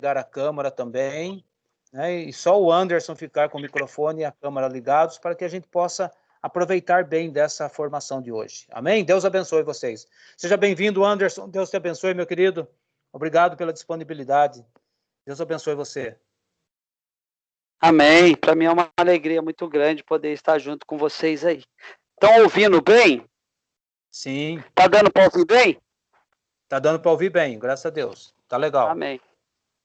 a câmera também, né? E só o Anderson ficar com o microfone e a câmera ligados para que a gente possa aproveitar bem dessa formação de hoje. Amém? Deus abençoe vocês. Seja bem-vindo, Anderson. Deus te abençoe, meu querido. Obrigado pela disponibilidade. Deus abençoe você. Amém. Para mim é uma alegria muito grande poder estar junto com vocês aí. Estão ouvindo bem? Sim. Tá dando para ouvir bem? Tá dando para ouvir bem, graças a Deus. Tá legal. Amém.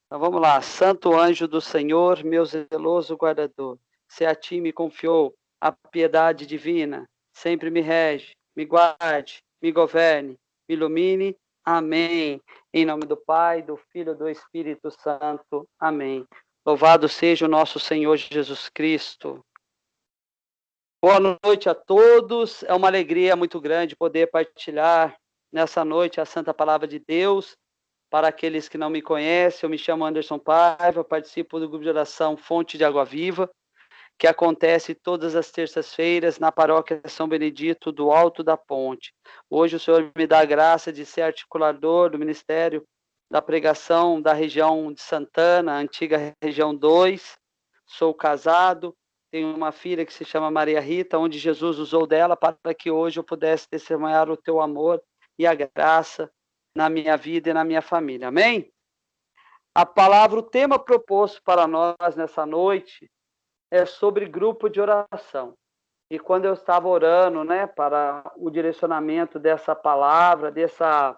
Então vamos lá. Santo anjo do Senhor, meu zeloso guardador, se a ti me confiou a piedade divina, sempre me rege, me guarde, me governe, me ilumine. Amém. Em nome do Pai, do Filho e do Espírito Santo. Amém. Louvado seja o nosso Senhor Jesus Cristo. Boa noite a todos. É uma alegria muito grande poder partilhar nessa noite a Santa Palavra de Deus. Para aqueles que não me conhecem, eu me chamo Anderson Paiva, participo do grupo de oração Fonte de Água Viva, que acontece todas as terças-feiras na paróquia São Benedito do Alto da Ponte. Hoje o Senhor me dá a graça de ser articulador do Ministério da Pregação da região de Santana, antiga região 2. Sou casado, tenho uma filha que se chama Maria Rita, onde Jesus usou dela para que hoje eu pudesse testemunhar o teu amor e a graça na minha vida e na minha família. Amém? A palavra, o tema proposto para nós nessa noite é sobre grupo de oração. E quando eu estava orando, né, para o direcionamento dessa palavra, dessa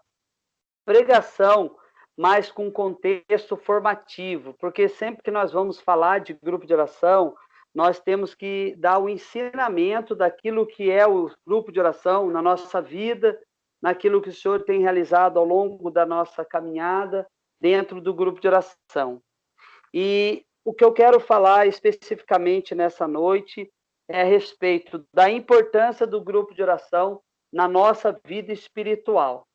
pregação, mas com contexto formativo, porque sempre que nós vamos falar de grupo de oração, nós temos que dar o ensinamento daquilo que é o grupo de oração na nossa vida, naquilo que o Senhor tem realizado ao longo da nossa caminhada dentro do grupo de oração. E o que eu quero falar especificamente nessa noite é a respeito da importância do grupo de oração na nossa vida espiritual.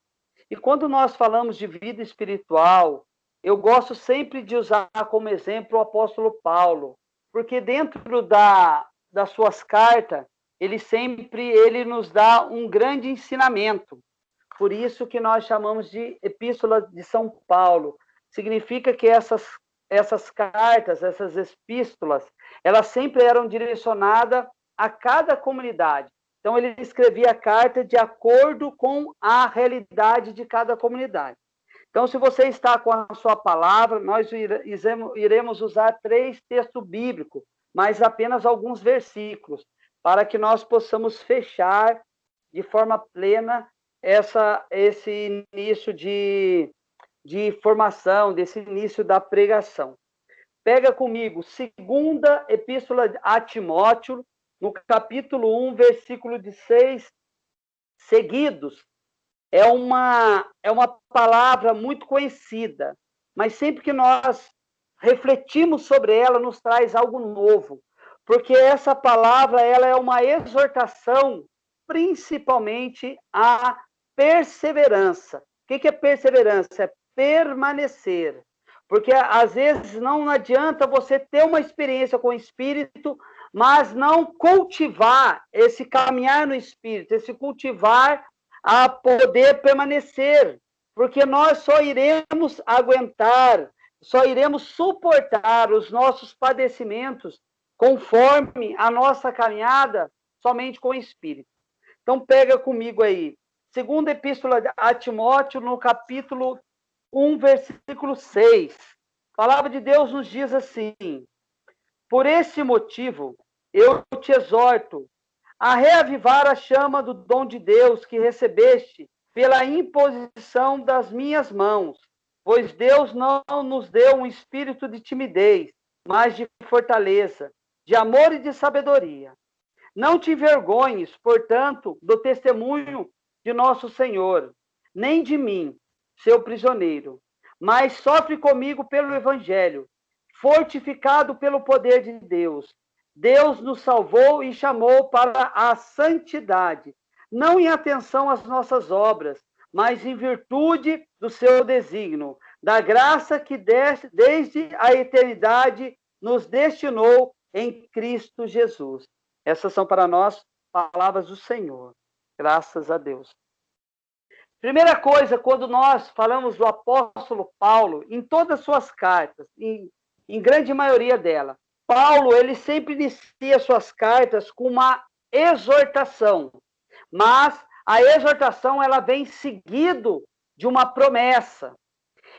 E quando nós falamos de vida espiritual, eu gosto sempre de usar como exemplo o apóstolo Paulo, porque dentro das suas cartas, ele nos dá um grande ensinamento. Por isso que nós chamamos de Epístola de São Paulo. Significa que essas cartas, essas epístolas, elas sempre eram direcionadas a cada comunidade. Então, ele escrevia a carta de acordo com a realidade de cada comunidade. Então, se você está com a sua palavra, nós iremos usar 3 textos bíblicos, mas apenas alguns versículos, para que nós possamos fechar de forma plena esse início de formação, desse início da pregação. Pega comigo, 2ª Epístola a Timóteo, no capítulo 1, versículo de 6 seguidos. É uma palavra muito conhecida, mas sempre que nós refletimos sobre ela, nos traz algo novo, porque essa palavra ela é uma exortação, principalmente à perseverança. O que é perseverança? É permanecer. Porque às vezes não adianta você ter uma experiência com o Espírito, mas não cultivar esse caminhar no Espírito, esse cultivar a poder permanecer, porque nós só iremos aguentar, só iremos suportar os nossos padecimentos conforme a nossa caminhada somente com o Espírito. Então pega comigo aí, 2ª Epístola a Timóteo, no capítulo 1, versículo 6. A palavra de Deus nos diz assim: por esse motivo, eu te exorto a reavivar a chama do dom de Deus que recebeste pela imposição das minhas mãos, pois Deus não nos deu um espírito de timidez, mas de fortaleza, de amor e de sabedoria. Não te envergonhes, portanto, do testemunho de nosso Senhor, nem de mim, seu prisioneiro, mas sofre comigo pelo Evangelho, fortificado pelo poder de Deus. Deus nos salvou e chamou para a santidade, não em atenção às nossas obras, mas em virtude do seu desígnio, da graça que desde a eternidade nos destinou em Cristo Jesus. Essas são para nós palavras do Senhor. Graças a Deus. Primeira coisa, quando nós falamos do apóstolo Paulo, em todas as suas cartas, em grande maioria dela, Paulo, ele sempre inicia suas cartas com uma exortação, mas a exortação, ela vem seguido de uma promessa.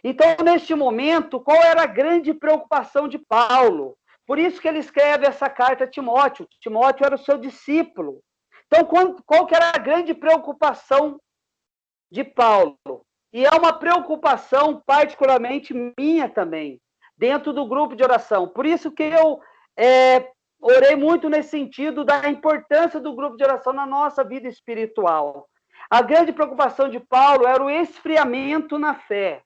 Então, neste momento, qual era a grande preocupação de Paulo? Por isso que ele escreve essa carta a Timóteo. Timóteo era o seu discípulo. Então, qual que era a grande preocupação de Paulo? E é uma preocupação particularmente minha também, dentro do grupo de oração. Por isso que eu orei muito nesse sentido da importância do grupo de oração na nossa vida espiritual. A grande preocupação de Paulo era o esfriamento na fé.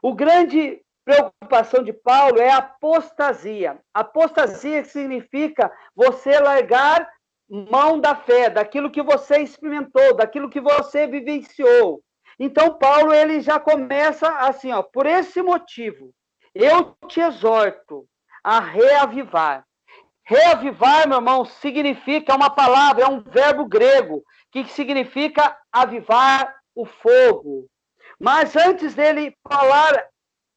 O grande preocupação de Paulo é a apostasia. Apostasia significa você largar mão da fé, daquilo que você experimentou, daquilo que você vivenciou. Então, Paulo, ele já começa assim, ó, por esse motivo, eu te exorto a reavivar. Reavivar, meu irmão, significa, é uma palavra, é um verbo grego, que significa avivar o fogo. Mas antes dele falar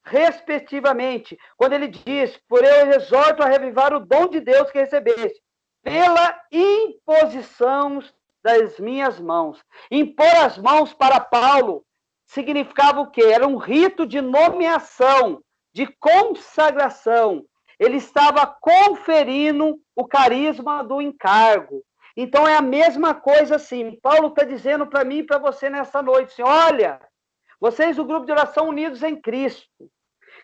respectivamente, quando ele diz, por eu exorto a reavivar o dom de Deus que recebeste, pela imposição das minhas mãos. Impor as mãos para Paulo significava o quê? Era um rito de nomeação, de consagração. Ele estava conferindo o carisma do encargo. Então é a mesma coisa assim. Paulo está dizendo para mim e para você nessa noite, assim, olha, vocês do grupo de oração unidos em Cristo,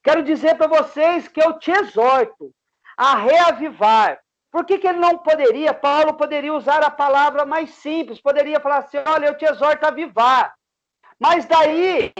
quero dizer para vocês que eu te exorto a reavivar. Por que ele não poderia? Paulo poderia usar a palavra mais simples, poderia falar assim, olha, eu te exorto a avivar. Mas daí,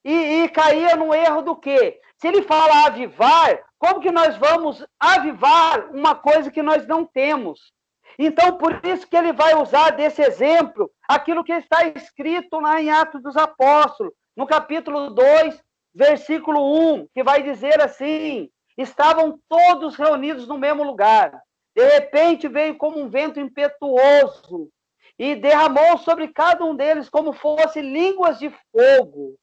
e caía no erro do quê? Se ele fala avivar, como que nós vamos avivar uma coisa que nós não temos? Então, por isso que ele vai usar desse exemplo aquilo que está escrito lá em Atos dos Apóstolos, no capítulo 2, versículo 1, que vai dizer assim, estavam todos reunidos no mesmo lugar. De repente veio como um vento impetuoso e derramou sobre cada um deles como fosse línguas de fogo.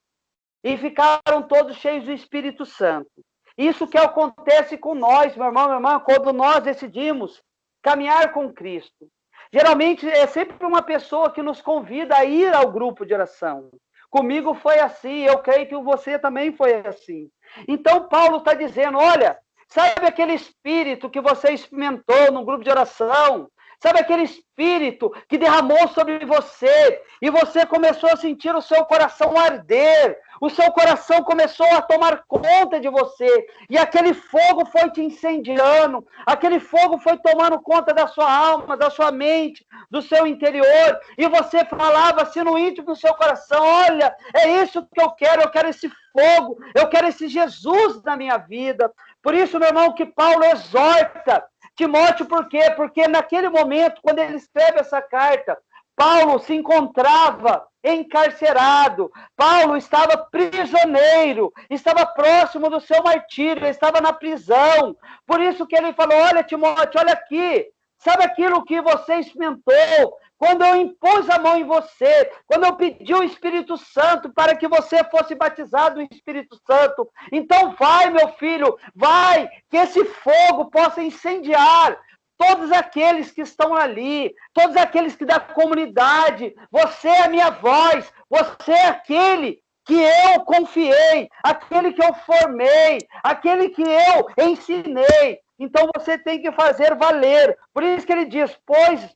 E ficaram todos cheios do Espírito Santo. Isso que acontece com nós, meu irmão, minha irmã, quando nós decidimos caminhar com Cristo. Geralmente é sempre uma pessoa que nos convida a ir ao grupo de oração. Comigo foi assim, eu creio que você também foi assim. Então Paulo está dizendo, olha, sabe aquele espírito que você experimentou no grupo de oração? Sabe aquele espírito que derramou sobre você e você começou a sentir o seu coração arder, o seu coração começou a tomar conta de você e aquele fogo foi te incendiando, aquele fogo foi tomando conta da sua alma, da sua mente, do seu interior e você falava assim no íntimo do seu coração, olha, é isso que eu quero esse fogo, eu quero esse Jesus na minha vida. Por isso, meu irmão, que Paulo exorta Timóteo, por quê? Porque naquele momento, quando ele escreve essa carta, Paulo se encontrava encarcerado, Paulo estava prisioneiro, estava próximo do seu martírio, estava na prisão. Por isso que ele falou, olha, Timóteo, olha aqui, sabe aquilo que você experimentou? Quando eu impus a mão em você, quando eu pedi o Espírito Santo para que você fosse batizado no Espírito Santo. Então vai, meu filho, vai, que esse fogo possa incendiar todos aqueles que estão ali, todos aqueles que da comunidade. Você é a minha voz, você é aquele que eu confiei, aquele que eu formei, aquele que eu ensinei. Então você tem que fazer valer. Por isso que ele diz, pois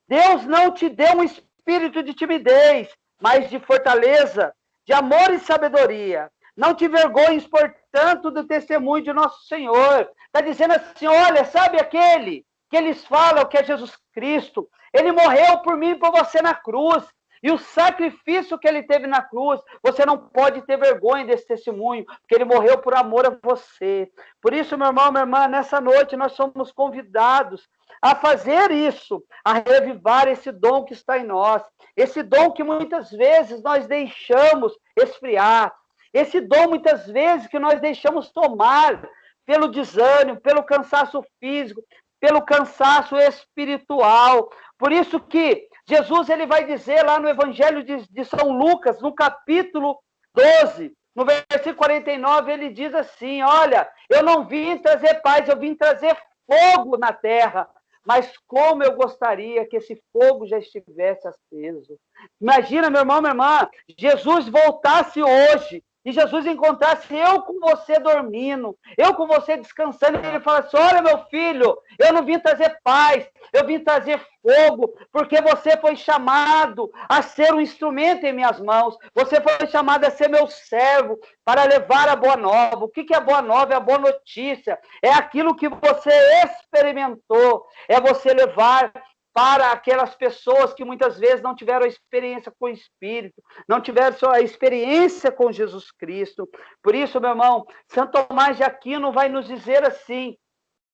Deus não te deu um espírito de timidez, mas de fortaleza, de amor e sabedoria. Não te vergonhes, portanto, do testemunho de nosso Senhor. Está dizendo assim, olha, sabe aquele que eles falam que é Jesus Cristo? Ele morreu por mim e por você na cruz. E o sacrifício que ele teve na cruz, você não pode ter vergonha desse testemunho, porque ele morreu por amor a você. Por isso, meu irmão, minha irmã, nessa noite nós somos convidados a fazer isso, a revivar esse dom que está em nós, esse dom que muitas vezes nós deixamos esfriar, esse dom muitas vezes que nós deixamos tomar pelo desânimo, pelo cansaço físico, pelo cansaço espiritual. Por isso que Jesus, ele vai dizer lá no Evangelho de São Lucas, no capítulo 12, no versículo 49, ele diz assim, olha, eu não vim trazer paz, eu vim trazer fogo na terra, mas como eu gostaria que esse fogo já estivesse aceso. Imagina, meu irmão, minha irmã, Jesus voltasse hoje, e Jesus encontrasse eu com você dormindo, eu com você descansando, e ele falasse, olha, meu filho, eu não vim trazer paz, eu vim trazer fogo, porque você foi chamado a ser um instrumento em minhas mãos, você foi chamado a ser meu servo, para levar a boa nova. O que é a boa nova? É a boa notícia, é aquilo que você experimentou, é você levar para aquelas pessoas que muitas vezes não tiveram a experiência com o Espírito, não tiveram a experiência com Jesus Cristo. Por isso, meu irmão, Santo Tomás de Aquino vai nos dizer assim,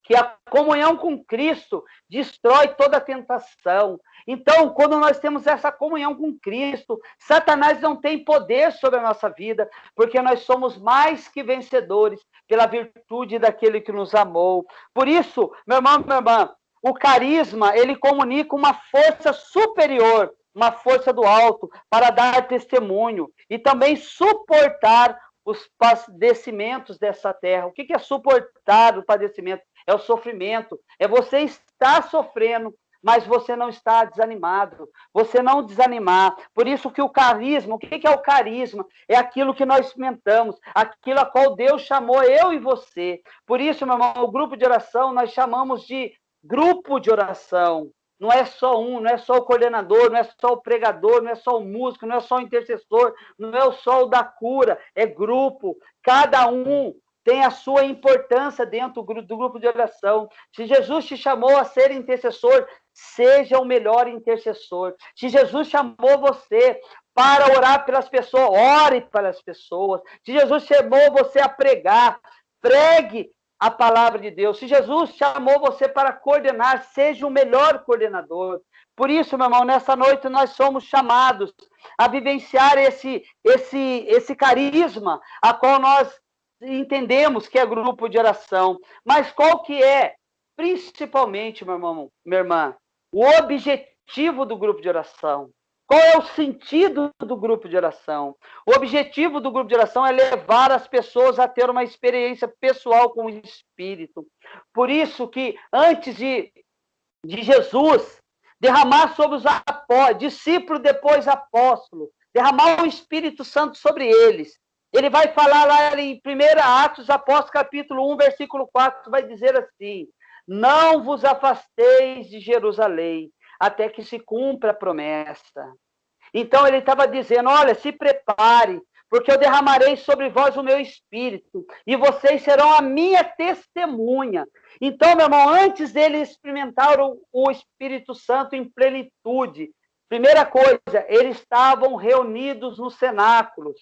que a comunhão com Cristo destrói toda tentação. Então, quando nós temos essa comunhão com Cristo, Satanás não tem poder sobre a nossa vida, porque nós somos mais que vencedores pela virtude daquele que nos amou. Por isso, meu irmão, minha irmã, o carisma, ele comunica uma força superior, uma força do alto, para dar testemunho e também suportar os padecimentos dessa terra. O que é suportar o padecimento? É o sofrimento, é você estar sofrendo, mas você não está desanimado, você não desanimar. Por isso que o carisma, o que é o carisma? É aquilo que nós experimentamos, aquilo a qual Deus chamou eu e você. Por isso, meu irmão, o grupo de oração nós chamamos de grupo de oração. Não é só um, não é só o coordenador, não é só o pregador, não é só o músico, não é só o intercessor, não é só o da cura, é grupo. Cada um tem a sua importância dentro do grupo de oração. Se Jesus te chamou a ser intercessor, seja o melhor intercessor. Se Jesus chamou você para orar pelas pessoas, ore pelas pessoas. Se Jesus chamou você a pregar, pregue a palavra de Deus. Se Jesus chamou você para coordenar, seja o melhor coordenador. Por isso, meu irmão, nessa noite nós somos chamados a vivenciar esse carisma, a qual nós entendemos que é grupo de oração. Mas qual que é, principalmente, meu irmão, minha irmã, o objetivo do grupo de oração? Qual é o sentido do grupo de oração? O objetivo do grupo de oração é levar as pessoas a ter uma experiência pessoal com o Espírito. Por isso que antes de Jesus derramar sobre os apóstolos, discípulo depois apóstolo, derramar o Espírito Santo sobre eles, ele vai falar lá em 1 Atos Apóstolos, capítulo 1, versículo 4, vai dizer assim, não vos afasteis de Jerusalém, até que se cumpra a promessa. Então ele estava dizendo, olha, se prepare, porque eu derramarei sobre vós o meu Espírito, e vocês serão a minha testemunha. Então, meu irmão, antes dele experimentar o Espírito Santo em plenitude, primeira coisa, eles estavam reunidos no cenáculo.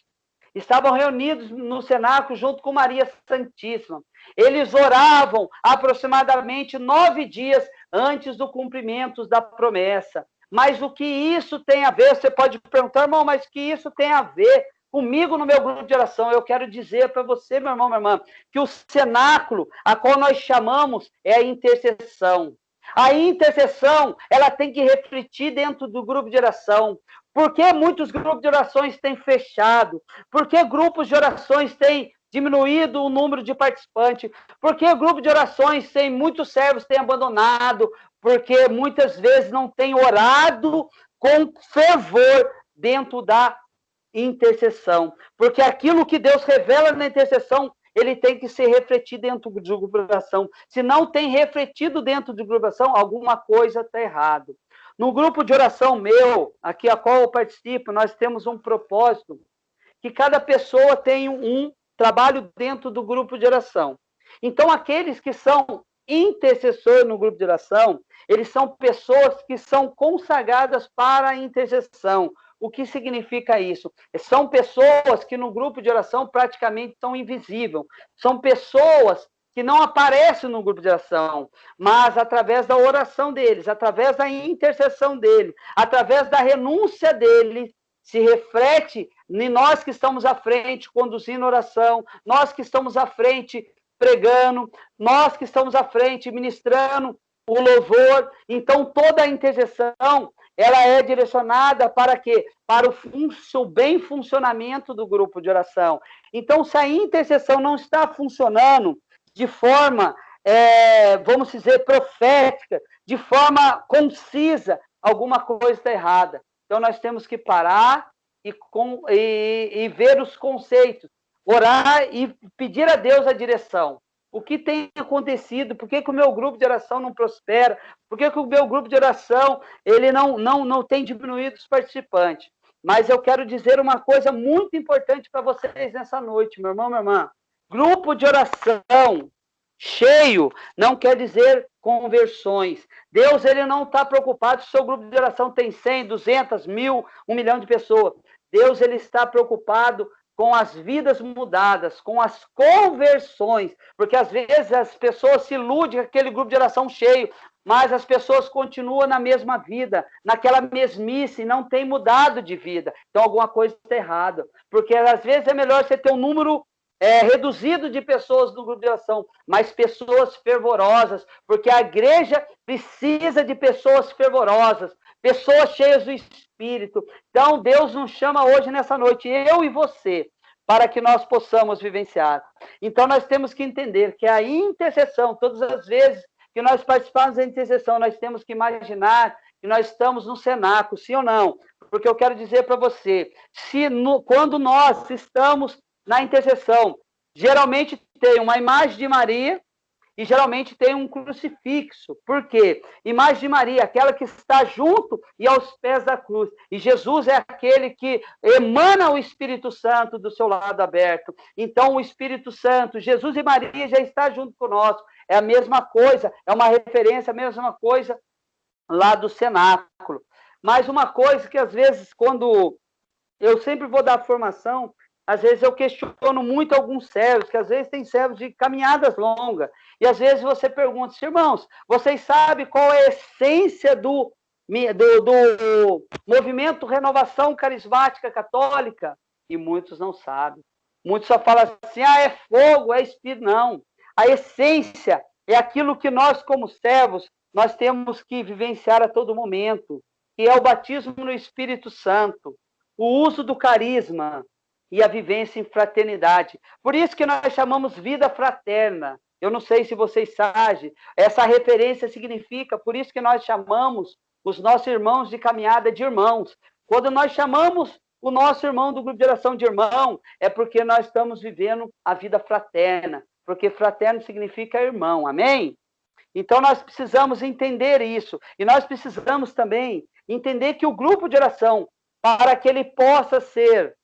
Estavam reunidos no cenáculo junto com Maria Santíssima. Eles oravam aproximadamente 9 dias antes do cumprimento da promessa. Mas o que isso tem a ver? Você pode perguntar, irmão, mas o que isso tem a ver comigo no meu grupo de oração? Eu quero dizer para você, meu irmão, minha irmã, que o cenáculo, a qual nós chamamos, é a intercessão. A intercessão, ela tem que refletir dentro do grupo de oração. Por que muitos grupos de orações têm fechado? Por que grupos de orações têm diminuído o número de participantes? Por que grupo de orações tem muitos servos têm abandonado? Porque muitas vezes não têm orado com fervor dentro da intercessão. Porque aquilo que Deus revela na intercessão, ele tem que ser refletido dentro do grupo de oração. Se não tem refletido dentro do grupo de oração, alguma coisa está errado. No grupo de oração meu, aqui a qual eu participo, nós temos um propósito, que cada pessoa tem um trabalho dentro do grupo de oração. Então, aqueles que são intercessores no grupo de oração, eles são pessoas que são consagradas para a intercessão. O que significa isso? São pessoas que no grupo de oração praticamente são invisíveis. São pessoas que não aparecem no grupo de oração, mas através da oração deles, através da intercessão deles, através da renúncia deles, se reflete em nós que estamos à frente conduzindo oração, nós que estamos à frente pregando, nós que estamos à frente ministrando o louvor. Então, toda a intercessão, ela é direcionada para quê? Para o bem funcionamento do grupo de oração. Então, se a intercessão não está funcionando de forma, vamos dizer, profética, de forma concisa, alguma coisa está errada. Então, nós temos que parar e ver os conceitos, orar e pedir a Deus a direção. O que tem acontecido? Por que o meu grupo de oração não prospera? Por que o meu grupo de oração ele não tem diminuído os participantes? Mas eu quero dizer uma coisa muito importante para vocês nessa noite, meu irmão, minha irmã. Grupo de oração cheio não quer dizer conversões. Deus ele não está preocupado se o seu grupo de oração tem 100, 200, 1000, 1 milhão de pessoas. Deus ele está preocupado com as vidas mudadas, com as conversões, porque às vezes as pessoas se iludem com aquele grupo de oração cheio, mas as pessoas continuam na mesma vida, naquela mesmice, e não tem mudado de vida. Então alguma coisa está errada, porque às vezes é melhor você ter um número reduzido de pessoas no grupo de oração, mas pessoas fervorosas, porque a igreja precisa de pessoas fervorosas, pessoas cheias do Espírito. Então, Deus nos chama hoje, nessa noite, eu e você, para que nós possamos vivenciar. Então, nós temos que entender que a intercessão, todas as vezes que nós participamos da intercessão, nós temos que imaginar que nós estamos no cenáculo, sim ou não? Porque eu quero dizer para você, quando nós estamos na intercessão, geralmente tem uma imagem de Maria, e geralmente tem um crucifixo. Por quê? Imagem de Maria, aquela que está junto e aos pés da cruz. E Jesus é aquele que emana o Espírito Santo do seu lado aberto. Então, o Espírito Santo, Jesus e Maria já está junto conosco. É a mesma coisa, é uma referência, a mesma coisa lá do cenáculo. Mas uma coisa que, às vezes, quando eu sempre vou dar formação, às vezes eu questiono muito alguns servos, que às vezes tem servos de caminhadas longas, e às vezes você pergunta, irmãos, vocês sabem qual é a essência do movimento Renovação Carismática Católica? E muitos não sabem. Muitos só falam assim, é fogo, é espírito. Não. A essência é aquilo que nós, como servos, nós temos que vivenciar a todo momento, que é o batismo no Espírito Santo, o uso do carisma, e a vivência em fraternidade. Por isso que nós chamamos vida fraterna. Eu não sei se vocês sabem, essa referência significa, por isso que nós chamamos os nossos irmãos de caminhada de irmãos. Quando nós chamamos o nosso irmão do grupo de oração de irmão, é porque nós estamos vivendo a vida fraterna, porque fraterno significa irmão, amém? Então nós precisamos entender isso, e nós precisamos também entender que o grupo de oração, para que ele possa ser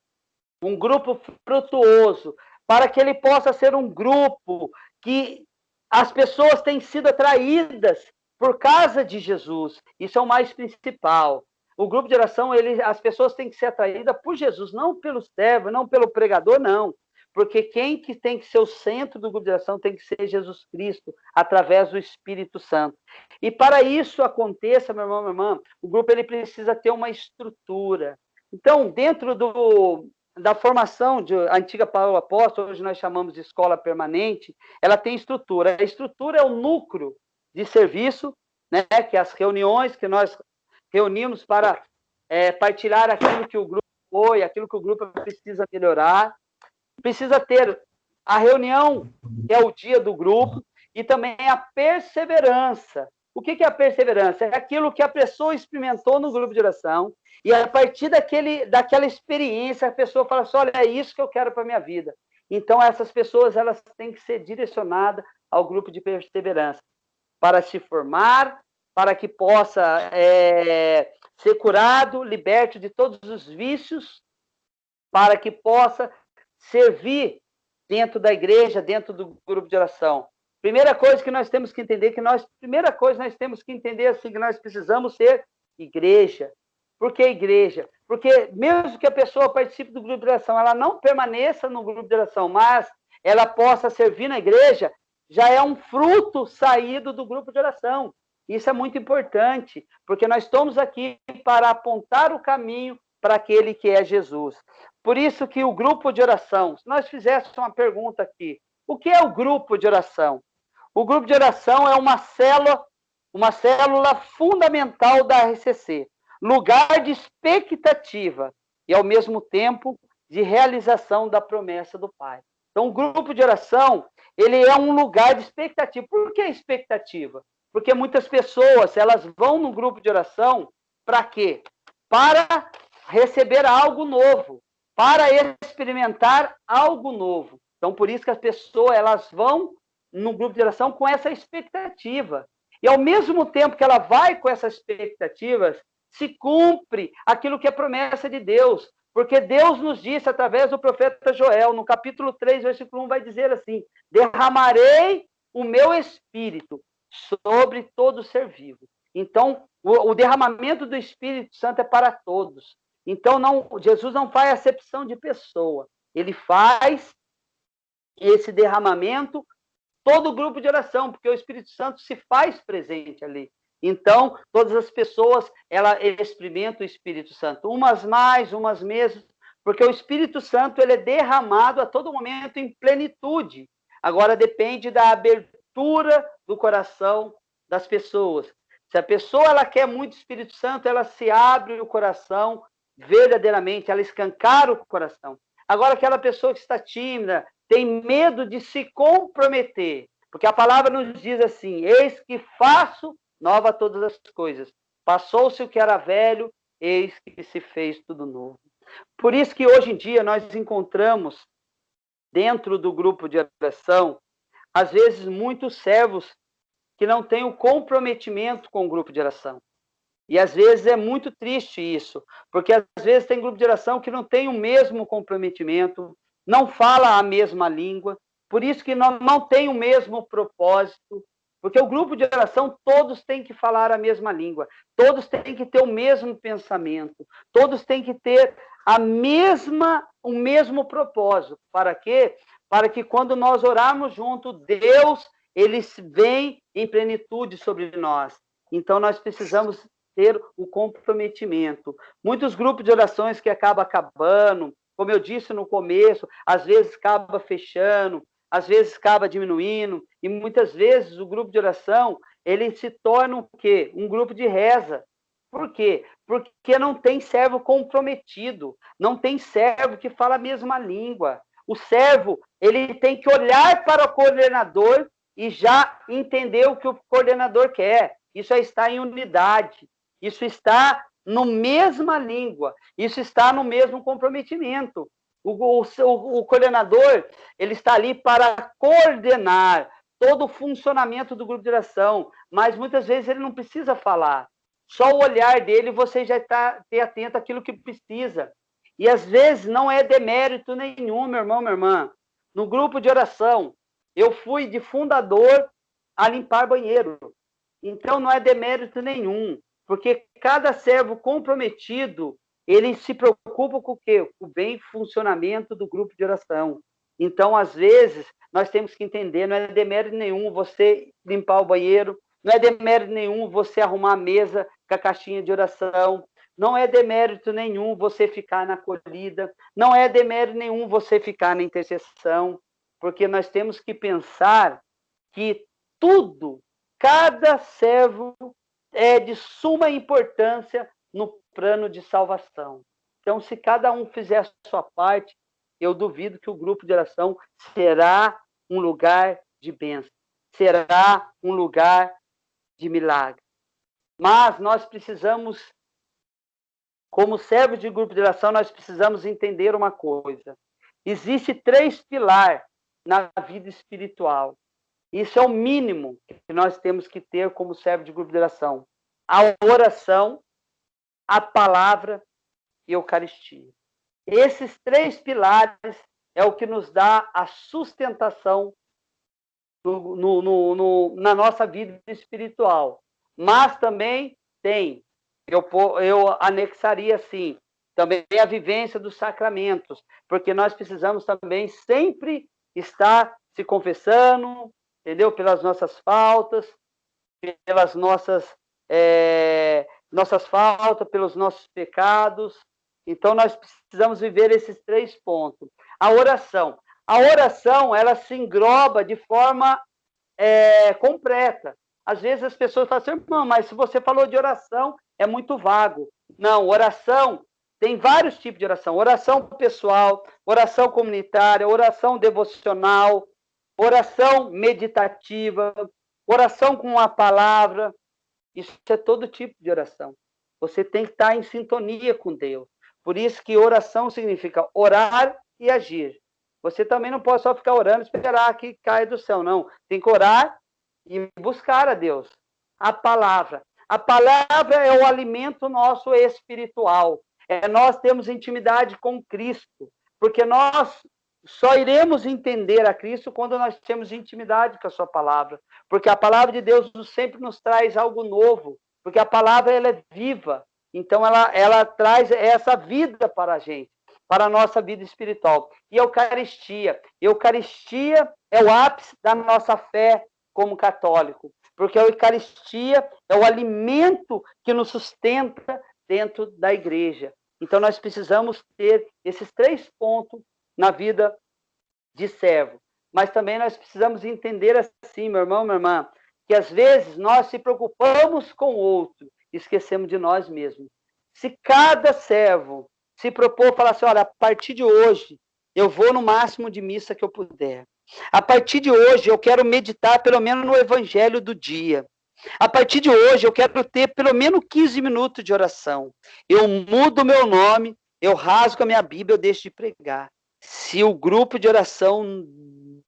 um grupo frutuoso, para que ele possa ser um grupo que as pessoas têm sido atraídas por causa de Jesus. Isso é o mais principal. O grupo de oração, as pessoas têm que ser atraídas por Jesus, não pelo servo, não pelo pregador, não. Porque quem que tem que ser o centro do grupo de oração tem que ser Jesus Cristo, através do Espírito Santo. E para isso aconteça, meu irmão, minha irmã, o grupo ele precisa ter uma estrutura. Então, dentro da formação de antiga Paulo Apóstolo, hoje nós chamamos de escola permanente, ela tem estrutura. A estrutura é o núcleo de serviço, né, que é as reuniões que nós reunimos para partilhar aquilo que o grupo foi, aquilo que o grupo precisa melhorar. Precisa ter a reunião, que é o dia do grupo, e também a perseverança. O que é a perseverança? É aquilo que a pessoa experimentou no grupo de oração, e a partir daquela experiência, a pessoa fala assim, olha, é isso que eu quero para a minha vida. Então, essas pessoas elas têm que ser direcionadas ao grupo de perseverança, para se formar, para que possa ser curado, liberto de todos os vícios, para que possa servir dentro da igreja, dentro do grupo de oração. Primeira coisa que nós temos que entender, que nós precisamos ser igreja. Por que igreja? Porque mesmo que a pessoa participe do grupo de oração, ela não permaneça no grupo de oração, mas ela possa servir na igreja, já é um fruto saído do grupo de oração. Isso é muito importante, porque nós estamos aqui para apontar o caminho para aquele que é Jesus. Por isso que o grupo de oração, se nós fizéssemos uma pergunta aqui, o que é o grupo de oração? O grupo de oração é uma célula fundamental da RCC. lugar de expectativa e, ao mesmo tempo, de realização da promessa do Pai. Então, o grupo de oração, ele é um lugar de expectativa. Por que expectativa? Porque muitas pessoas, elas vão no grupo de oração para quê? Para receber algo novo, para experimentar algo novo. Então, por isso que as pessoas, elas vão no grupo de oração com essa expectativa. E, ao mesmo tempo que ela vai com essas expectativas, se cumpre aquilo que é promessa de Deus. Porque Deus nos disse, através do profeta Joel, no capítulo 3, versículo 1, vai dizer assim: derramarei o meu espírito sobre todo ser vivo. Então, o derramamento do Espírito Santo é para todos. Então, Jesus não faz acepção de pessoa. Ele faz esse derramamento todo o grupo de oração, porque o Espírito Santo se faz presente ali. Então, todas as pessoas, elas experimentam o Espírito Santo, umas mais, umas menos, porque o Espírito Santo ele é derramado a todo momento em plenitude. Agora, depende da abertura do coração das pessoas. Se a pessoa ela quer muito Espírito Santo, ela se abre o coração verdadeiramente, ela escancara o coração. Agora, aquela pessoa que está tímida, tem medo de se comprometer, porque a palavra nos diz assim: eis que faço nova todas as coisas. Passou-se o que era velho, eis que se fez tudo novo. Por isso que hoje em dia nós encontramos, dentro do grupo de oração, às vezes muitos servos que não têm o comprometimento com o grupo de oração. E às vezes é muito triste isso, porque às vezes tem grupo de oração que não tem o mesmo comprometimento, não fala a mesma língua, por isso que não tem o mesmo propósito, porque o grupo de oração, todos têm que falar a mesma língua, todos têm que ter o mesmo pensamento, todos têm que ter o mesmo propósito. Para quê? Para que quando nós orarmos junto, Deus, ele vem em plenitude sobre nós. Então, nós precisamos ter o comprometimento. Muitos grupos de orações que acabam acabando, como eu disse no começo, às vezes acaba fechando, às vezes acaba diminuindo, e muitas vezes o grupo de oração, ele se torna o quê? Um grupo de reza. Por quê? Porque não tem servo comprometido, não tem servo que fala a mesma língua. O servo, ele tem que olhar para o coordenador e já entender o que o coordenador quer. Isso é estar em unidade, isso está na mesma língua, isso está no mesmo comprometimento. O coordenador, ele está ali para coordenar todo o funcionamento do grupo de oração, mas muitas vezes ele não precisa falar. Só o olhar dele, você já está atento àquilo que precisa. E às vezes não é demérito nenhum, meu irmão, minha irmã. No grupo de oração, eu fui de fundador a limpar banheiro. Então não é demérito nenhum, porque cada servo comprometido, ele se preocupa com o quê? O bem funcionamento do grupo de oração. Então, às vezes, nós temos que entender, não é demérito nenhum você limpar o banheiro, não é demérito nenhum você arrumar a mesa com a caixinha de oração, não é demérito nenhum você ficar na acolhida, não é demérito nenhum você ficar na intercessão, porque nós temos que pensar que tudo, cada servo é de suma importância no plano de salvação. Então, se cada um fizer a sua parte, eu duvido que o grupo de oração será um lugar de bênção, será um lugar de milagre. Mas nós precisamos, como servos de grupo de oração, nós precisamos entender uma coisa. Existe 3 pilares na vida espiritual. Isso é o mínimo que nós temos que ter como servo de grupo de oração. A oração, a palavra e a Eucaristia. Esses 3 pilares é o que nos dá a sustentação na nossa vida espiritual. Mas também tem, eu anexaria assim, também a vivência dos sacramentos, porque nós precisamos também sempre estar se confessando, entendeu? Pelas nossas faltas, pelas nossas faltas, pelos nossos pecados. Então, nós precisamos viver esses 3 pontos. A oração, ela se engloba de forma completa. Às vezes as pessoas falam assim, mas se você falou de oração, é muito vago. Não, oração, tem vários tipos de oração. Oração pessoal, oração comunitária, oração devocional, oração meditativa, oração com a palavra. Isso é todo tipo de oração. Você tem que estar em sintonia com Deus. Por isso que oração significa orar e agir. Você também não pode só ficar orando e esperar que caia do céu, não. Tem que orar e buscar a Deus. A palavra. A palavra é o alimento nosso espiritual. Nós temos intimidade com Cristo. Porque nós só iremos entender a Cristo quando nós temos intimidade com a sua palavra. Porque a palavra de Deus sempre nos traz algo novo. Porque a palavra ela é viva. Então ela traz essa vida para a gente, para a nossa vida espiritual. E a Eucaristia. Eucaristia é o ápice da nossa fé como católico. Porque a Eucaristia é o alimento que nos sustenta dentro da igreja. Então nós precisamos ter esses 3 pontos na vida de servo. Mas também nós precisamos entender assim, meu irmão, minha irmã, que às vezes nós se preocupamos com o outro, esquecemos de nós mesmos. Se cada servo se propor falar assim, olha, a partir de hoje eu vou no máximo de missa que eu puder. A partir de hoje eu quero meditar pelo menos no evangelho do dia. A partir de hoje eu quero ter pelo menos 15 minutos de oração. Eu mudo o meu nome, eu rasgo a minha Bíblia, eu deixo de pregar. Se o grupo de oração,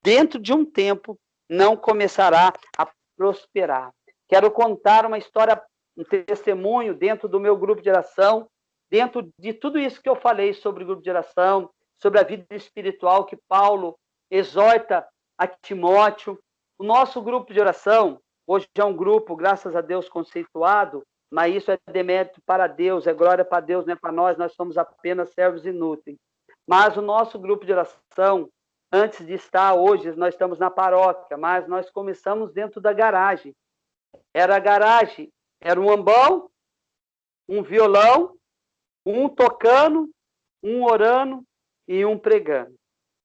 dentro de um tempo, não começará a prosperar. Quero contar uma história, um testemunho dentro do meu grupo de oração, dentro de tudo isso que eu falei sobre o grupo de oração, sobre a vida espiritual que Paulo exorta a Timóteo. O nosso grupo de oração, hoje é um grupo, graças a Deus, conceituado, mas isso é demérito para Deus, é glória para Deus, não é para nós, nós somos apenas servos inúteis. Mas o nosso grupo de oração, antes de estar hoje, nós estamos na paróquia, mas nós começamos dentro da garagem. Era a garagem, era um ambão, um violão, um tocando, um orando e um pregando.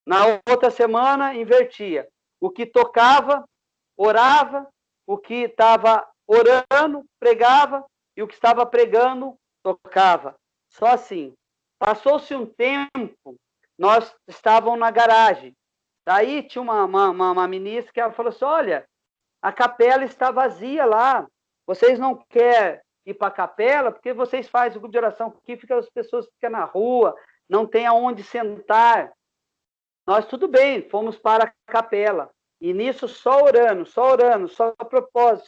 Na outra semana, invertia. O que tocava, orava, o que estava orando, pregava, e o que estava pregando, tocava. Só assim. Passou-se um tempo, nós estávamos na garagem. Daí tinha uma ministra que ela falou assim, olha, a capela está vazia lá. Vocês não querem ir para a capela? Porque vocês fazem o grupo de oração aqui, as pessoas ficam na rua, não tem aonde sentar. Nós, tudo bem, fomos para a capela. E nisso só orando, só propósito,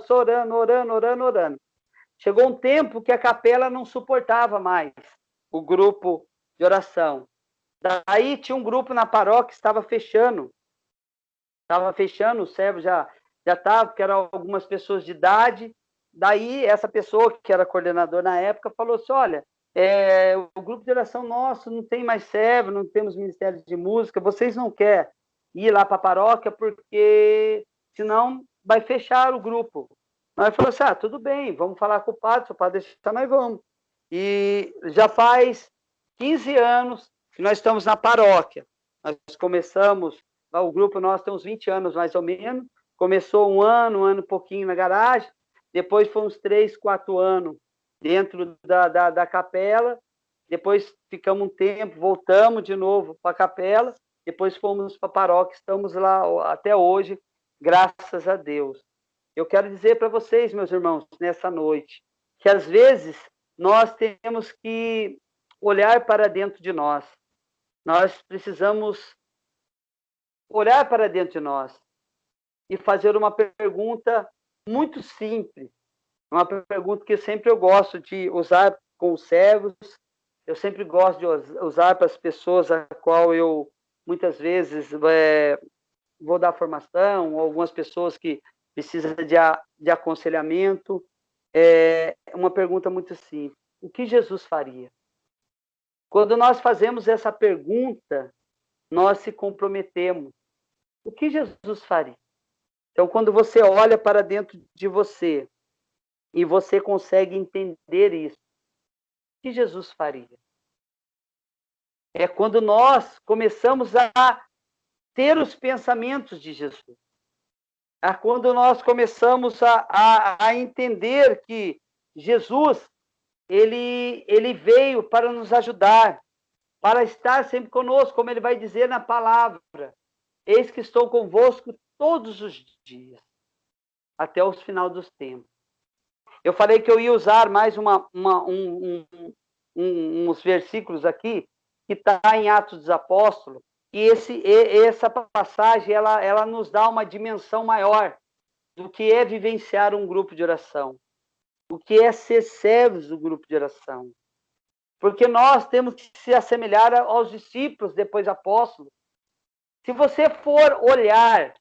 só orando. Chegou um tempo que a capela não suportava mais o grupo de oração. Daí tinha um grupo na paróquia que estava fechando. O servo já estava, porque eram algumas pessoas de idade. Daí essa pessoa, que era coordenador na época, falou assim, olha, o grupo de oração nosso não tem mais servo, não temos ministério de música, vocês não querem ir lá para a paróquia porque senão vai fechar o grupo. Nós falamos assim, tudo bem, vamos falar com o padre, se o padre deixar, nós vamos. E já faz 15 anos que nós estamos na paróquia. Nós começamos, o grupo nosso tem uns 20 anos mais ou menos, começou um ano e pouquinho na garagem, depois foi uns 3, 4 anos dentro da capela, depois ficamos um tempo, voltamos de novo para a capela, depois fomos para a paróquia, estamos lá até hoje, graças a Deus. Eu quero dizer para vocês, meus irmãos, nessa noite, que às vezes nós temos que olhar para dentro de nós. Nós precisamos olhar para dentro de nós e fazer uma pergunta muito simples, uma pergunta que sempre eu gosto de usar com os servos, eu sempre gosto de usar para as pessoas a qual eu, muitas vezes, vou dar formação, ou algumas pessoas que precisam de aconselhamento. É uma pergunta muito simples. O que Jesus faria? Quando nós fazemos essa pergunta, nós se comprometemos. O que Jesus faria? Então, quando você olha para dentro de você e você consegue entender isso, o que Jesus faria? É quando nós começamos a ter os pensamentos de Jesus. É quando nós começamos a entender que Jesus ele veio para nos ajudar, para estar sempre conosco, como ele vai dizer na palavra. Eis que estou convosco todos os dias, até o final dos tempos. Eu falei que eu ia usar mais uns versículos aqui, que está em Atos dos Apóstolos, e essa passagem, ela nos dá uma dimensão maior do que é vivenciar um grupo de oração, o que é ser servos do grupo de oração. Porque nós temos que se assemelhar aos discípulos, depois apóstolos. Se você for olhar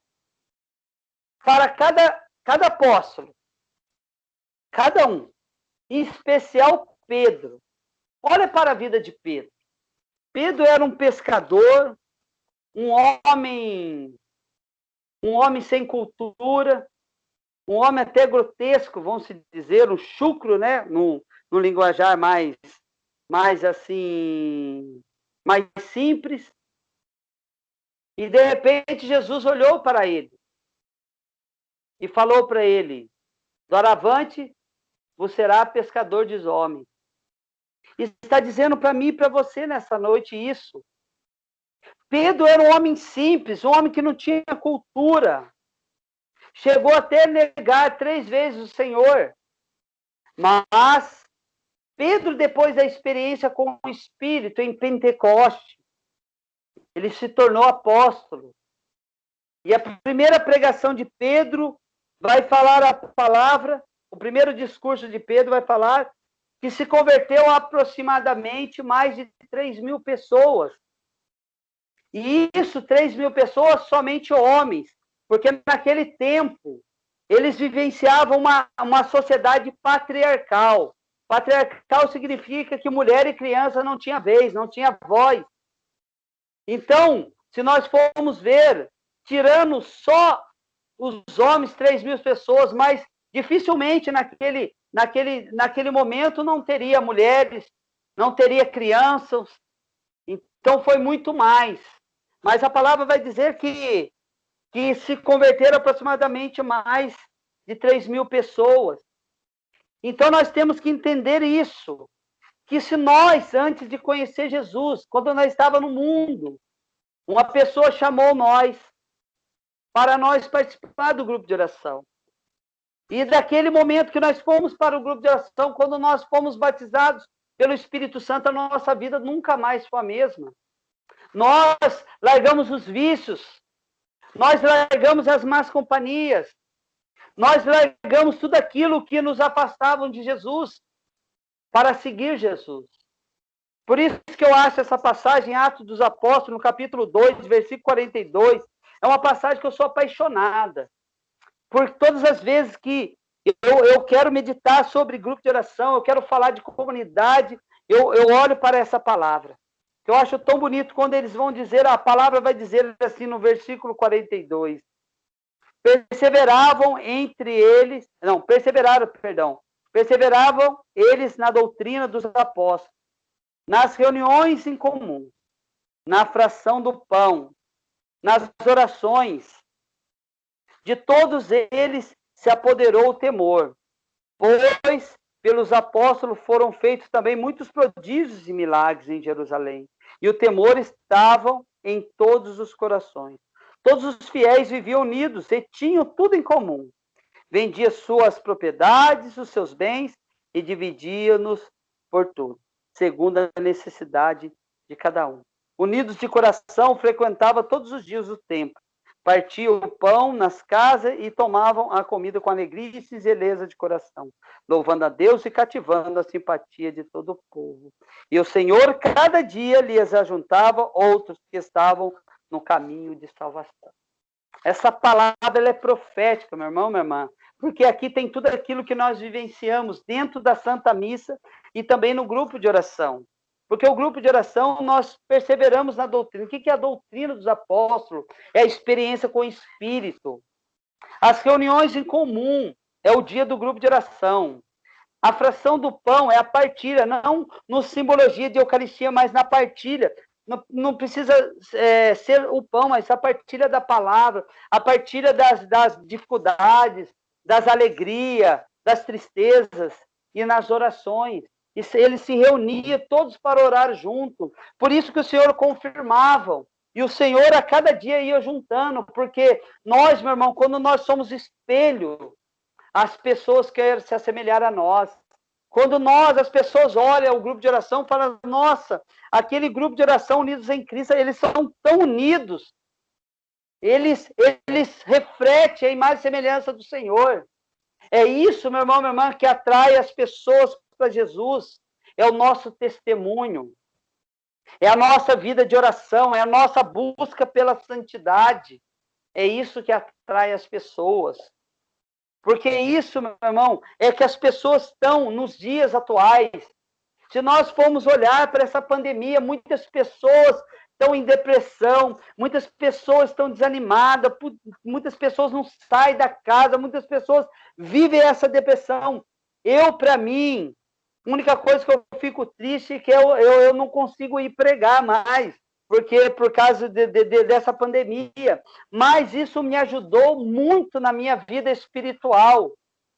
para cada apóstolo, cada um, em especial Pedro, olha para a vida de Pedro. Pedro era um pescador, um homem sem cultura, um homem até grotesco, vamos dizer, um chucro, né? No linguajar mais assim, mais simples. E de repente Jesus olhou para ele e falou para ele: doravante, você será pescador de homens. E está dizendo para mim e para você nessa noite isso. Pedro era um homem simples, um homem que não tinha cultura. Chegou até a negar 3 vezes o Senhor. Mas Pedro, depois da experiência com o Espírito em Pentecoste, ele se tornou apóstolo. E a primeira pregação de Pedro vai falar a palavra, o primeiro discurso de Pedro vai falar que se converteu aproximadamente mais de 3.000 pessoas. E isso, 3.000 pessoas, somente homens, porque naquele tempo eles vivenciavam uma sociedade patriarcal. Patriarcal significa que mulher e criança não tinha vez, não tinha voz. Então, se nós formos ver, tirando só os homens, 3.000 pessoas, mas dificilmente naquele momento não teria mulheres, não teria crianças. Então, foi muito mais. Mas a palavra vai dizer que se converteram aproximadamente mais de 3.000 pessoas. Então, nós temos que entender isso, que se nós, antes de conhecer Jesus, quando nós estávamos no mundo, uma pessoa chamou nós para nós participar do grupo de oração. E daquele momento que nós fomos para o grupo de oração, quando nós fomos batizados pelo Espírito Santo, a nossa vida nunca mais foi a mesma. Nós largamos os vícios, nós largamos as más companhias, nós largamos tudo aquilo que nos afastavam de Jesus para seguir Jesus. Por isso que eu acho essa passagem, Atos dos Apóstolos, no capítulo 2, versículo 42, é uma passagem que eu sou apaixonada. Por todas as vezes que eu quero meditar sobre grupo de oração, eu quero falar de comunidade, eu olho para essa palavra. Eu acho tão bonito quando eles vão dizer, a palavra vai dizer assim no versículo 42. Perseveravam eles na doutrina dos apóstolos, nas reuniões em comum, na fração do pão, nas orações. De todos eles se apoderou o temor, pois pelos apóstolos foram feitos também muitos prodígios e milagres em Jerusalém, e o temor estava em todos os corações. Todos os fiéis viviam unidos e tinham tudo em comum. Vendia suas propriedades, os seus bens, e dividia-nos por tudo, segundo a necessidade de cada um. Unidos de coração, frequentava todos os dias o templo. Partiam o pão nas casas e tomavam a comida com alegria e singeleza de coração, louvando a Deus e cativando a simpatia de todo o povo. E o Senhor, cada dia, lhes ajuntava outros que estavam no caminho de salvação. Essa palavra ela é profética, meu irmão, minha irmã, porque aqui tem tudo aquilo que nós vivenciamos dentro da Santa Missa e também no grupo de oração. Porque o grupo de oração, nós perseveramos na doutrina. O que é a doutrina dos apóstolos? É a experiência com o Espírito. As reuniões em comum é o dia do grupo de oração. A fração do pão é a partilha, não no simbologia de Eucaristia, mas na partilha. Não precisa ser o pão, mas a partilha da palavra, a partilha das dificuldades, das alegrias, das tristezas e nas orações. E eles se reuniam todos para orar junto. Por isso que o Senhor confirmava. E o Senhor a cada dia ia juntando, porque nós, meu irmão, quando nós somos espelho, as pessoas querem se assemelhar a nós. Quando as pessoas olham o grupo de oração, falam, nossa, aquele grupo de oração unidos em Cristo, eles são tão unidos. Eles refletem a imagem e semelhança do Senhor. É isso, meu irmão, minha irmã, que atrai as pessoas para Jesus. É o nosso testemunho. É a nossa vida de oração, é a nossa busca pela santidade. É isso que atrai as pessoas. Porque isso, meu irmão, é que as pessoas estão nos dias atuais. Se nós formos olhar para essa pandemia, muitas pessoas estão em depressão, muitas pessoas estão desanimadas, muitas pessoas não saem da casa, muitas pessoas vivem essa depressão. Para mim, a única coisa que eu fico triste é que eu não consigo ir pregar mais, porque por causa dessa pandemia. Mas isso me ajudou muito na minha vida espiritual.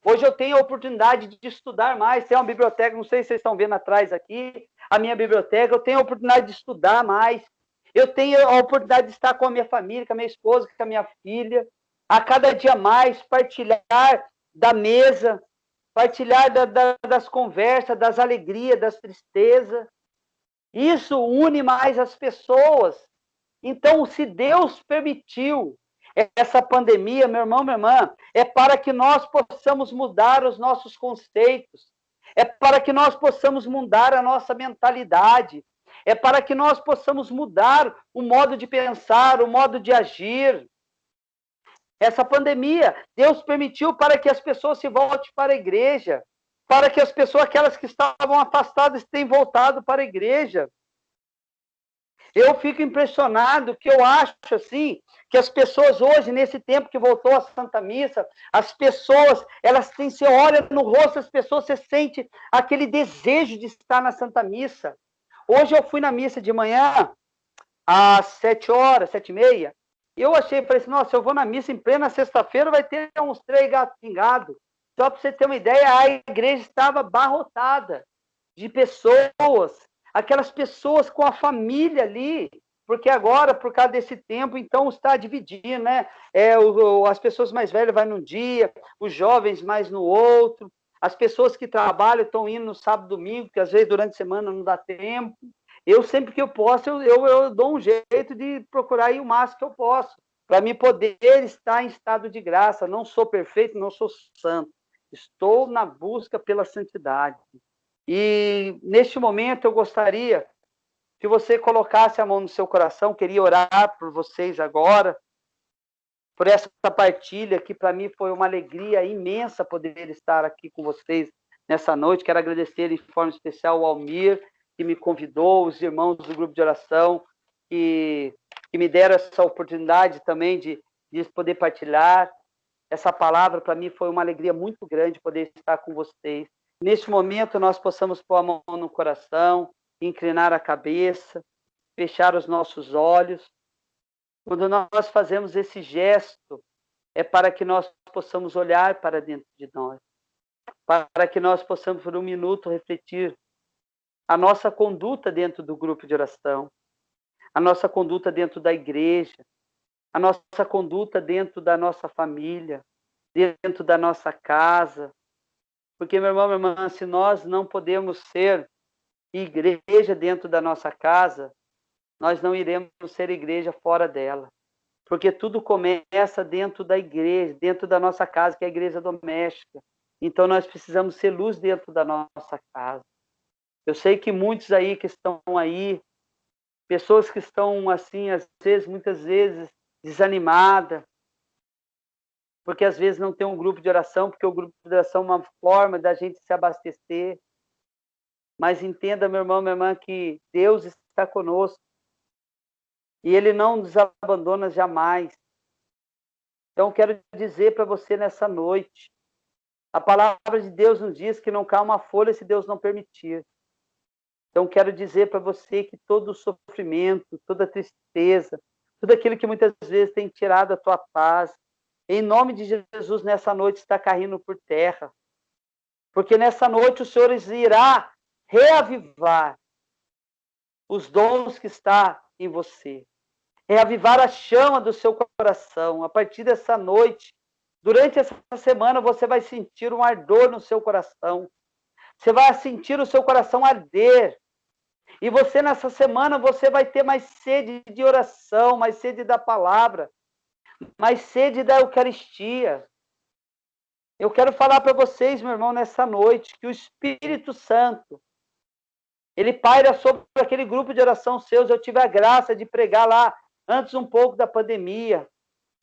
Hoje eu tenho a oportunidade de estudar mais. Tem uma biblioteca, não sei se vocês estão vendo atrás aqui, a minha biblioteca. Eu tenho a oportunidade de estudar mais. Eu tenho a oportunidade de estar com a minha família, com a minha esposa, com a minha filha. A cada dia mais, partilhar da mesa, partilhar das conversas, das alegrias, das tristezas. Isso une mais as pessoas. Então, se Deus permitiu essa pandemia, meu irmão, minha irmã, é para que nós possamos mudar os nossos conceitos, é para que nós possamos mudar a nossa mentalidade, é para que nós possamos mudar o modo de pensar, o modo de agir. Essa pandemia, Deus permitiu para que as pessoas se voltem para a igreja, para que as pessoas, aquelas que estavam afastadas, tenham voltado para a igreja. Eu fico impressionado, que eu acho assim, que as pessoas hoje, nesse tempo que voltou a Santa Missa, as pessoas, elas têm, você olha no rosto das pessoas, você sente aquele desejo de estar na Santa Missa. Hoje eu fui na missa de manhã, às 7h, 7h30, e eu falei assim, nossa, eu vou na missa em plena sexta-feira, vai ter uns 3 gatos pingados. Só para você ter uma ideia, a igreja estava abarrotada de pessoas, aquelas pessoas com a família ali, porque agora, por causa desse tempo, então está dividindo, né? As pessoas mais velhas vão num dia, os jovens mais no outro, as pessoas que trabalham estão indo no sábado, domingo, que às vezes durante a semana não dá tempo. Eu, sempre que eu posso, eu dou um jeito de procurar ir o máximo que eu posso, para me poder estar em estado de graça. Não sou perfeito, não sou santo. Estou na busca pela santidade. E, neste momento, eu gostaria que você colocasse a mão no seu coração. Queria orar por vocês agora, por essa partilha, que para mim foi uma alegria imensa poder estar aqui com vocês nessa noite. Quero agradecer de forma especial ao Almir, que me convidou, os irmãos do grupo de oração, que me deram essa oportunidade também de poder partilhar. Essa palavra, para mim, foi uma alegria muito grande poder estar com vocês. Neste momento, nós possamos pôr a mão no coração, inclinar a cabeça, fechar os nossos olhos. Quando nós fazemos esse gesto, é para que nós possamos olhar para dentro de nós, para que nós possamos, por um minuto, refletir a nossa conduta dentro do grupo de oração, a nossa conduta dentro da igreja, a nossa conduta dentro da nossa família, dentro da nossa casa. Porque, meu irmão, minha irmã, se nós não podemos ser igreja dentro da nossa casa, nós não iremos ser igreja fora dela. Porque tudo começa dentro da igreja, dentro da nossa casa, que é a igreja doméstica. Então, nós precisamos ser luz dentro da nossa casa. Eu sei que muitos aí que estão aí, pessoas que estão assim, às vezes, muitas vezes, desanimadas, porque às vezes não tem um grupo de oração, porque o grupo de oração é uma forma da gente se abastecer. Mas entenda, meu irmão, minha irmã, que Deus está conosco e Ele não nos abandona jamais. Então, quero dizer para você nessa noite, a palavra de Deus nos diz que não cai uma folha se Deus não permitir. Então, quero dizer para você que todo o sofrimento, toda a tristeza, tudo aquilo que muitas vezes tem tirado a tua paz, em nome de Jesus, nessa noite está caindo por terra. Porque nessa noite o Senhor irá reavivar os dons que está em você. Reavivar a chama do seu coração. A partir dessa noite, durante essa semana, você vai sentir um ardor no seu coração. Você vai sentir o seu coração arder. E você, nessa semana, você vai ter mais sede de oração, mais sede da palavra, mais sede da Eucaristia. Eu quero falar para vocês, meu irmão, nessa noite, que o Espírito Santo, ele paira sobre aquele grupo de oração seus. Eu tive a graça de pregar lá antes um pouco da pandemia.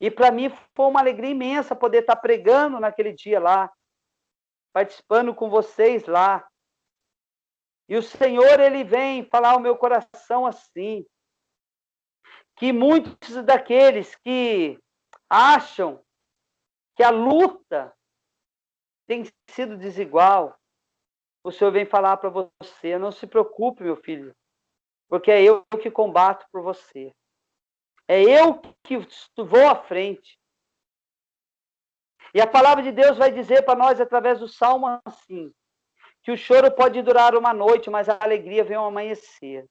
E para mim foi uma alegria imensa poder estar pregando naquele dia lá, participando com vocês lá. E o Senhor, ele vem falar ao meu coração assim, que muitos daqueles que acham que a luta tem sido desigual, o Senhor vem falar para você: não se preocupe, meu filho, porque é eu que combato por você. É eu que vou à frente. E a palavra de Deus vai dizer para nós, através do Salmo assim, que o choro pode durar uma noite, mas a alegria vem ao amanhecer.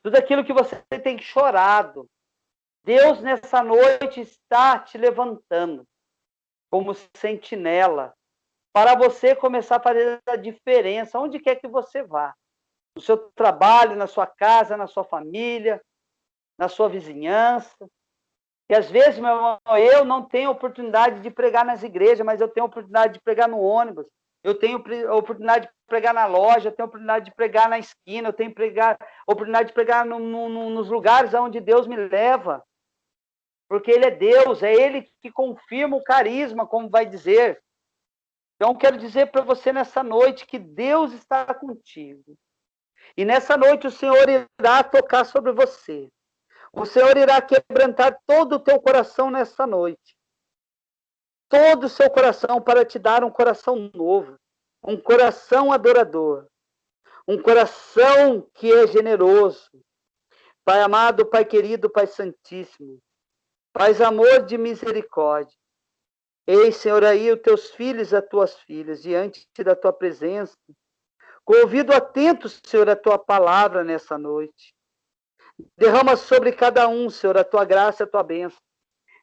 Tudo aquilo que você tem chorado, Deus nessa noite está te levantando como sentinela, para você começar a fazer a diferença, onde quer que você vá. No seu trabalho, na sua casa, na sua família, na sua vizinhança. E às vezes, meu irmão, eu não tenho oportunidade de pregar nas igrejas, mas eu tenho oportunidade de pregar no ônibus, eu tenho oportunidade de pregar na loja, eu tenho oportunidade de pregar na esquina, eu tenho oportunidade de pregar nos lugares onde Deus me leva. Porque Ele é Deus, é Ele que confirma o carisma, como vai dizer. Então, quero dizer para você nessa noite que Deus está contigo. E nessa noite o Senhor irá tocar sobre você. O Senhor irá quebrantar todo o teu coração nessa noite. Todo o seu coração, para te dar um coração novo. Um coração adorador. Um coração que é generoso. Pai amado, Pai querido, Pai santíssimo. Pai amor de misericórdia. Eis, Senhor, aí os teus filhos e as tuas filhas, diante da tua presença, com ouvido atento, Senhor, a tua palavra nessa noite. Derrama sobre cada um, Senhor, a tua graça e a tua bênção.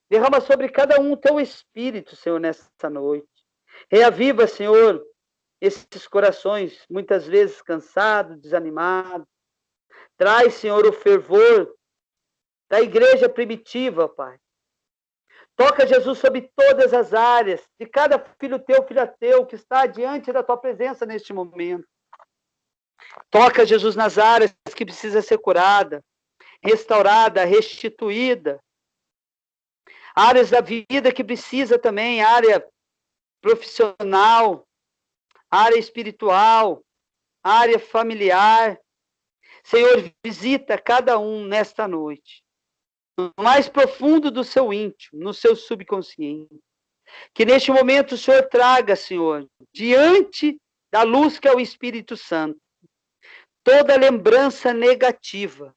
Derrama sobre cada um o teu espírito, Senhor, nessa noite. Reaviva, Senhor, esses corações, muitas vezes cansados, desanimados. Traz, Senhor, o fervor da igreja primitiva, Pai. Toca, Jesus, sobre todas as áreas, de cada filho teu, filha teu, que está diante da tua presença neste momento. Toca, Jesus, nas áreas que precisa ser curada, restaurada, restituída. Áreas da vida que precisa também, área profissional, área espiritual, área familiar. Senhor, visita cada um nesta noite. No mais profundo do seu íntimo, no seu subconsciente. Que neste momento o Senhor traga, Senhor, diante da luz que é o Espírito Santo, toda lembrança negativa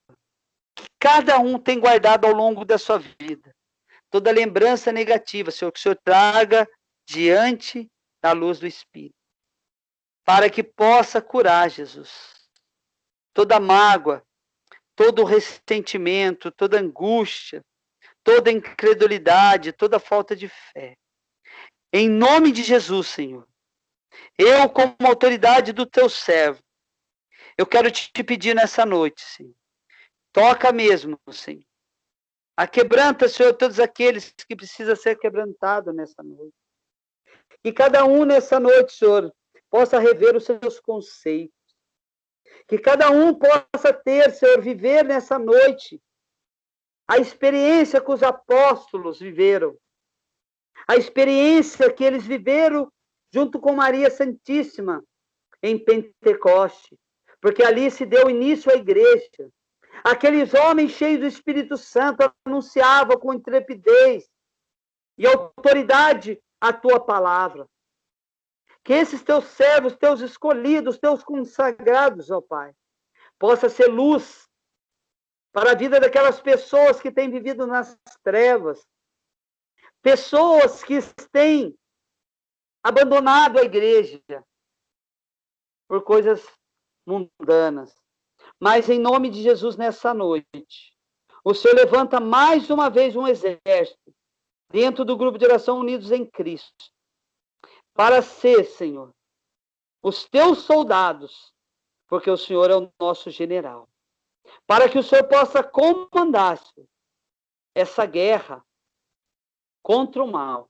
que cada um tem guardado ao longo da sua vida. Toda lembrança negativa, Senhor, que o Senhor traga diante da luz do Espírito. Para que possa curar, Jesus, toda mágoa, todo ressentimento, toda angústia, toda incredulidade, toda falta de fé. Em nome de Jesus, Senhor, eu, como autoridade do teu servo, eu quero te pedir nessa noite, Senhor, toca mesmo, Senhor. Quebranta, Senhor, todos aqueles que precisam ser quebrantados nessa noite. Que cada um nessa noite, Senhor, possa rever os seus conceitos. Que cada um possa ter, Senhor, viver nessa noite a experiência que os apóstolos viveram. A experiência que eles viveram junto com Maria Santíssima em Pentecoste. Porque ali se deu início à igreja. Aqueles homens cheios do Espírito Santo anunciavam com intrepidez e autoridade a tua palavra. Que esses teus servos, teus escolhidos, teus consagrados, ó Pai, possa ser luz para a vida daquelas pessoas que têm vivido nas trevas, pessoas que têm abandonado a igreja por coisas mundanas. Mas em nome de Jesus, nessa noite, o Senhor levanta mais uma vez um exército dentro do grupo de oração Unidos em Cristo, para ser, Senhor, os teus soldados, porque o Senhor é o nosso general. Para que o Senhor possa comandar essa guerra contra o mal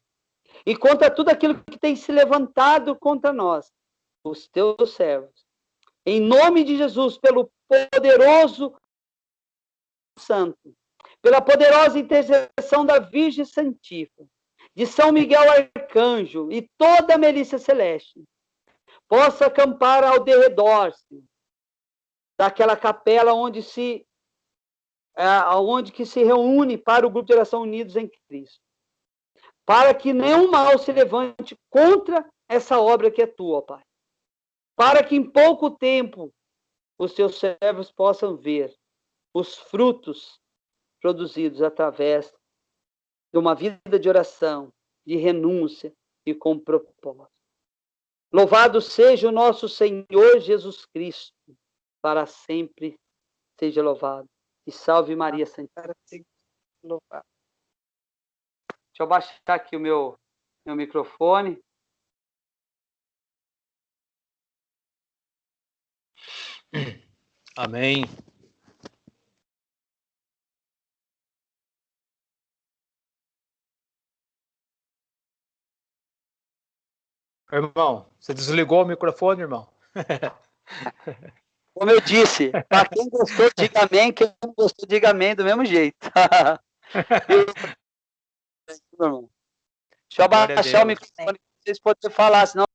e contra tudo aquilo que tem se levantado contra nós, os teus servos. Em nome de Jesus, pelo poderoso Santo, pela poderosa intercessão da Virgem Santíssima, de São Miguel Arcanjo e toda a milícia celeste, possa acampar ao derredor daquela capela onde que se reúne para o grupo de oração Unidos em Cristo, para que nenhum mal se levante contra essa obra que é tua, Pai, para que em pouco tempo os teus servos possam ver os frutos produzidos através de uma vida de oração, de renúncia e com propósito. Louvado seja o nosso Senhor Jesus Cristo, para sempre seja louvado. E salve Maria Santíssima. Deixa eu baixar aqui o meu microfone. Amém. Irmão, você desligou o microfone, irmão? Como eu disse, para quem gostou, diga amém. Quem não gostou, diga amém do mesmo jeito. Deixa eu baixar o microfone para vocês poderem falar, senão...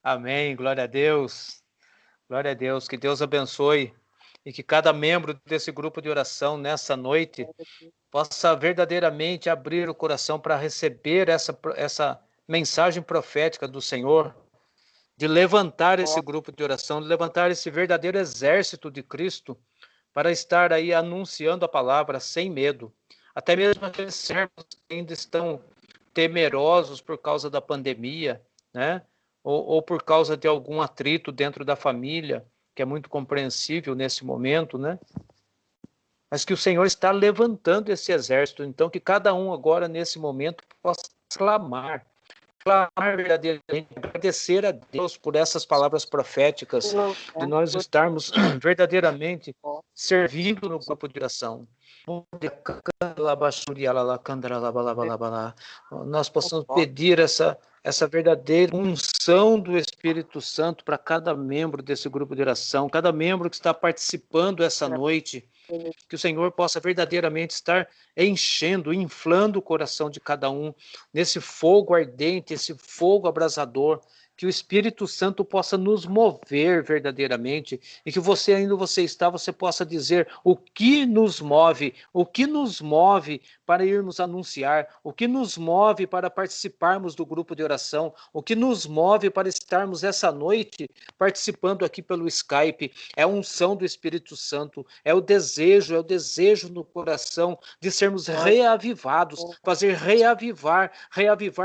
Amém, glória a Deus. Glória a Deus, que Deus abençoe e que cada membro desse grupo de oração nessa noite possa verdadeiramente abrir o coração para receber essa mensagem profética do Senhor, de levantar esse grupo de oração, de levantar esse verdadeiro exército de Cristo para estar aí anunciando a palavra sem medo. Até mesmo aqueles servos que ainda estão temerosos por causa da pandemia, né? Ou por causa de algum atrito dentro da família, que é muito compreensível nesse momento, né? Mas que o Senhor está levantando esse exército, então que cada um agora, nesse momento, possa clamar verdadeiramente, agradecer a Deus por essas palavras proféticas, de nós estarmos verdadeiramente servindo no grupo de oração. Nós possamos pedir essa verdadeira unção do Espírito Santo para cada membro desse grupo de oração, cada membro que está participando essa noite, que o Senhor possa verdadeiramente estar enchendo, inflando o coração de cada um, nesse fogo ardente, esse fogo abrasador, que o Espírito Santo possa nos mover verdadeiramente, e que você possa dizer o que nos move para irmos anunciar, o que nos move para participarmos do grupo de oração, o que nos move para estarmos essa noite participando aqui pelo Skype. É a unção do Espírito Santo, é o desejo no coração de sermos reavivados, fazer reavivar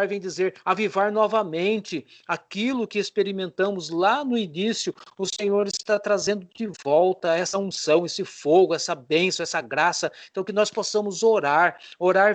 vem dizer avivar novamente aquilo que experimentamos lá no início. O Senhor está trazendo de volta essa unção, esse fogo, essa bênção, essa graça. Então que nós possamos orar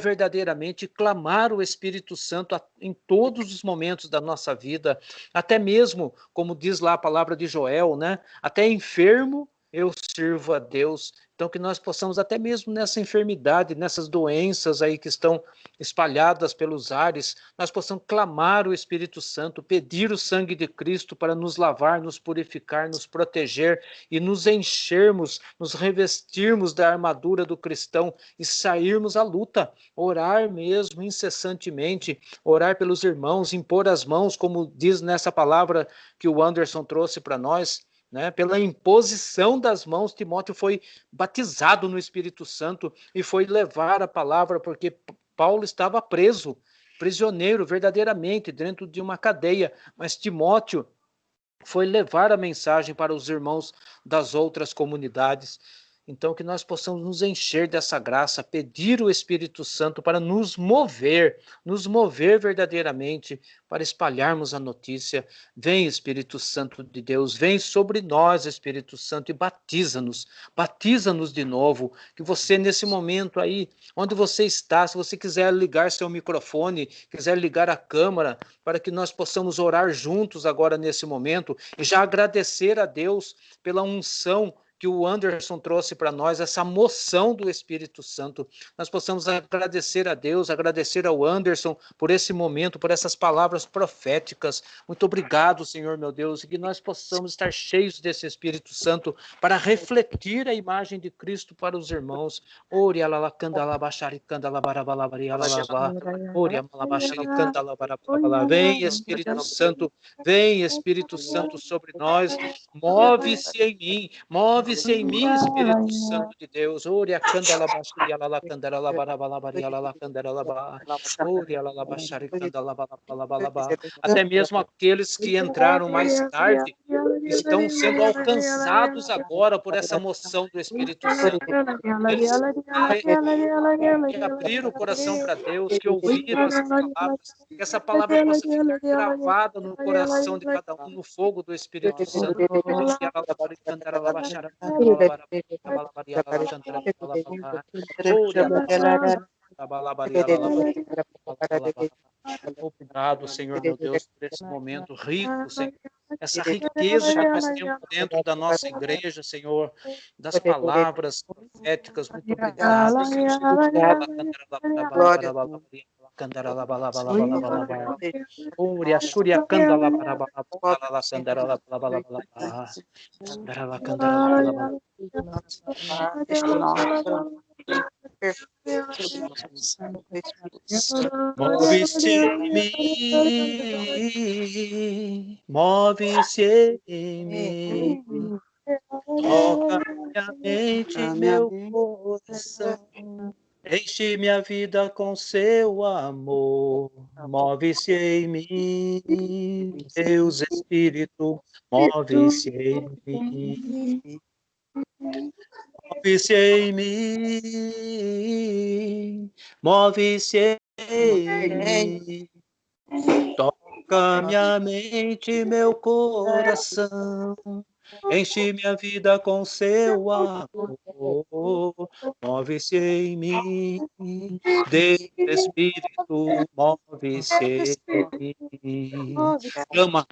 verdadeiramente, clamar o Espírito Santo em todos os momentos da nossa vida, até mesmo, como diz lá a palavra de Joel, né? Até enfermo eu sirvo a Deus. Então que nós possamos, até mesmo nessa enfermidade, nessas doenças aí que estão espalhadas pelos ares, nós possamos clamar o Espírito Santo, pedir o sangue de Cristo para nos lavar, nos purificar, nos proteger e nos enchermos, nos revestirmos da armadura do cristão e sairmos à luta, orar mesmo incessantemente, orar pelos irmãos, impor as mãos, como diz nessa palavra que o Anderson trouxe para nós, né? Pela imposição das mãos, Timóteo foi batizado no Espírito Santo e foi levar a palavra, porque Paulo estava preso, prisioneiro verdadeiramente dentro de uma cadeia, mas Timóteo foi levar a mensagem para os irmãos das outras comunidades. Então, que nós possamos nos encher dessa graça, pedir o Espírito Santo para nos mover verdadeiramente, para espalharmos a notícia. Vem, Espírito Santo de Deus, vem sobre nós, Espírito Santo, e batiza-nos de novo. Que você, nesse momento aí, onde você está, se você quiser ligar seu microfone, quiser ligar a câmera, para que nós possamos orar juntos agora nesse momento, e já agradecer a Deus pela unção que o Anderson trouxe para nós, essa moção do Espírito Santo. Nós possamos agradecer a Deus, agradecer ao Anderson por esse momento, por essas palavras proféticas. Muito obrigado, Senhor meu Deus, e que nós possamos estar cheios desse Espírito Santo para refletir a imagem de Cristo para os irmãos. Vem, Espírito Santo, vem, Espírito Santo, sobre nós. Move-se em mim, Espírito Santo de Deus. Até mesmo aqueles que entraram mais tarde estão sendo alcançados agora por essa moção do Espírito Santo. Eles que abriram o coração para Deus, que ouviram as palavras, que essa palavra possa ficar gravada no coração de cada um, no fogo do Espírito Santo. Obrigado, Senhor meu Deus, por esse momento rico, Senhor. Essa riqueza que nós temos dentro da nossa igreja, Senhor, das palavras proféticas. Muito obrigado, Senhor. Move-se em mim, toca minha mente e meu coração, enche minha vida com seu amor, move-se em mim, Deus Espírito, move-se em mim. Move-se em mim, move-se em mim, toca minha mente e meu coração, enche minha vida com seu amor, move-se em mim, Deus Espírito, move-se em mim. Clama